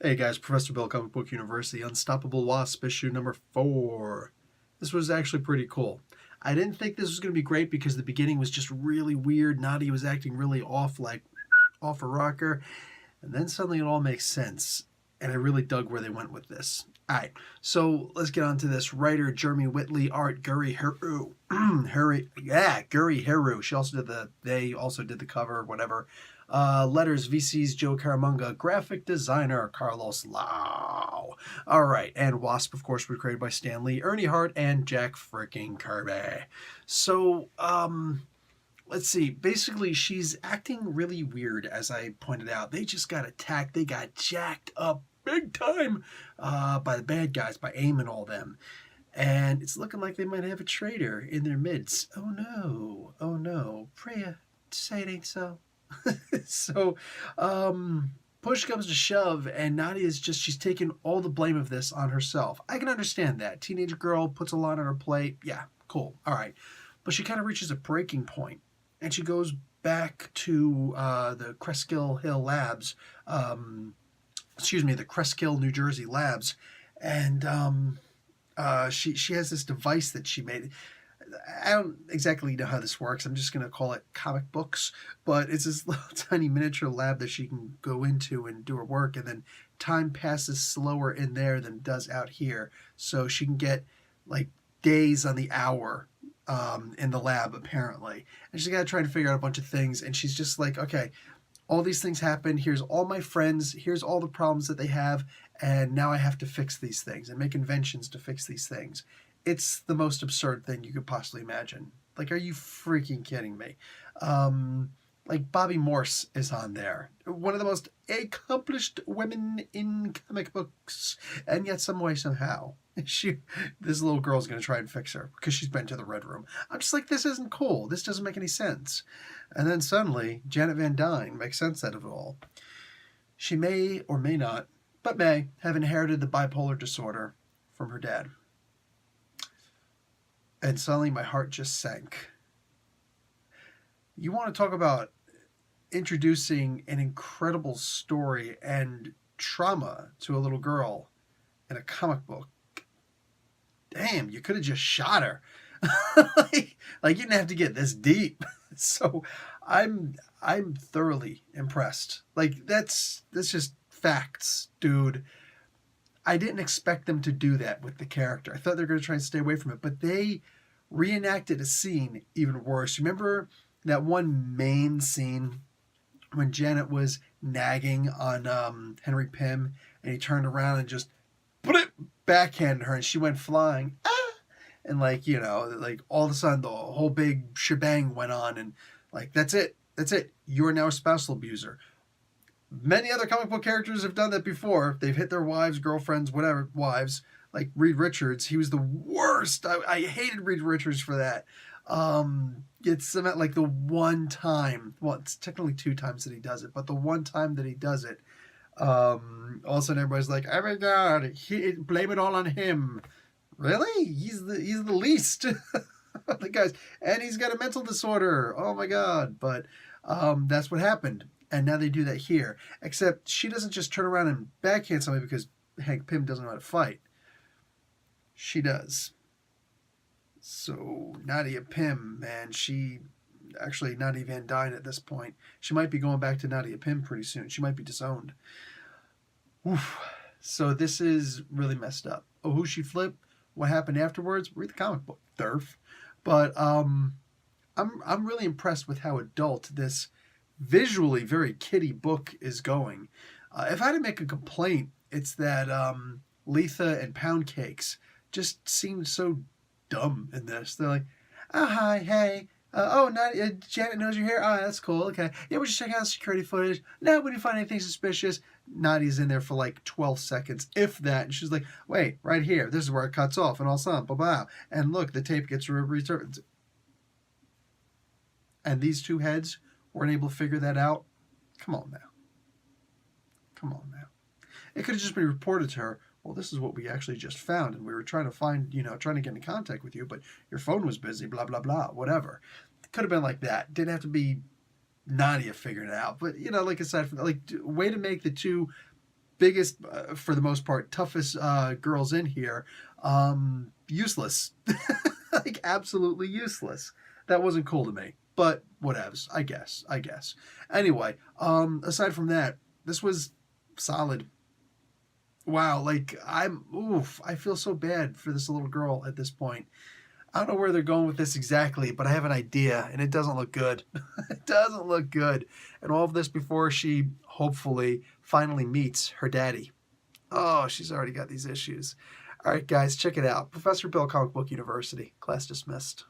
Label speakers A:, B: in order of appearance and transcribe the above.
A: Hey guys, Professor Bill, Comic Book University, Unstoppable Wasp, issue number 4. This was actually pretty cool. I didn't think this was going to be great because the beginning was just really weird. Nadia was acting really off, like off a rocker, and then suddenly it all makes sense. And I really dug where they went with this. Alright, so let's get on to this. Writer Jeremy Whitley, art g.i.r.l.s. g.i.r.l.s. They also did the cover, whatever. Letters, VC's Joe Caramunga, graphic designer Carlos Lau. All right, and Wasp, of course, was created by Stan Lee, Ernie Hart, and Jack frickin' Kirby. So, let's see. Basically, she's acting really weird, as I pointed out. They just got attacked. They got jacked up big time by the bad guys, by AIM and all them. And it's looking like they might have a traitor in their midst. Oh no. Oh no. Priya, say it ain't so. So, push comes to shove, and Nadia's she's taking all the blame of this on herself. I can understand that. Teenage girl puts a lot on her plate. Yeah, cool. All right. But she kind of reaches a breaking point, and she goes back to the Creskill Hill Labs, the Creskill, New Jersey labs, and she has this device that she made. I don't exactly know how this works. I'm just going to call it comic books, but it's this little tiny miniature lab that she can go into and do her work, and then time passes slower in there than it does out here. So she can get like days on the hour in the lab, apparently. And she's got to try to figure out a bunch of things, and she's just like, okay, all these things happen. Here's all my friends. Here's all the problems that they have, and now I have to fix these things and make inventions to fix these things. It's the most absurd thing you could possibly imagine. Like, are you freaking kidding me? Like, Bobby Morse is on there. One of the most accomplished women in comic books. And yet, some way, somehow, this little girl's going to try and fix her because she's been to the Red Room. I'm just like, this isn't cool. This doesn't make any sense. And then suddenly, Janet Van Dyne makes sense out of it all. She may or may not, but may have inherited the bipolar disorder from her dad. And suddenly my heart just sank. You want to talk about introducing an incredible story and trauma to a little girl in a comic book. Damn, you could have just shot her. like you didn't have to get this deep. So I'm thoroughly impressed. Like that's just facts, dude. I didn't expect them to do that with the character. I thought they were going to try and stay away from it, but they reenacted a scene even worse. Remember that one main scene when Janet was nagging on Henry Pym, and he turned around and just put it backhanded her, and she went flying. And like all of a sudden the whole big shebang went on, and like that's it. You are now a spousal abuser. Many other comic book characters have done that before. They've hit their wives, girlfriends, whatever, wives. Like Reed Richards, he was the worst. I hated Reed Richards for that. It's about like the one time, well, it's technically 2 times that he does it, but the one time that he does it, all of a sudden everybody's like, oh my God, blame it all on him. Really? He's the least. The guys, and he's got a mental disorder. Oh my God. But that's what happened. And now they do that here. Except she doesn't just turn around and backhand somebody because Hank Pym doesn't know how to fight. She does. So Nadia Pym, man, Nadia Van Dyne at this point. She might be going back to Nadia Pym pretty soon. She might be disowned. Oof. So this is really messed up. Oh, who she flipped? What happened afterwards? Read the comic book, Durf. But I'm really impressed with how adult this visually very kiddie book is going. If I had to make a complaint, it's that Letha and Pound Cakes just seemed so dumb in this. They're like, oh, hi, hey. Janet knows you're here. Oh, that's cool. Okay. Yeah, we're just checking out security footage. No, we didn't find anything suspicious. Nadia's in there for like 12 seconds, if that. And she's like, wait, right here. This is where it cuts off and all something. Blah, blah. And look, the tape gets returned. And these two heads weren't able to figure that out. Come on now. It could have just been reported to her, well, this is what we actually just found, and we were trying to find, trying to get in contact with you, but your phone was busy, blah, blah, blah, whatever. It could have been like that. Didn't have to be Nadia figuring it out. But, like aside from that, like, way to make the two biggest, for the most part, toughest girls in here, useless. Like, absolutely useless. That wasn't cool to me. But whatevs, I guess. Anyway, aside from that, this was solid. Wow, like, I feel so bad for this little girl at this point. I don't know where they're going with this exactly, but I have an idea, and it doesn't look good. It doesn't look good. And all of this before she, hopefully, finally meets her daddy. Oh, she's already got these issues. All right, guys, check it out. Professor Bill, Comic Book University. Class dismissed.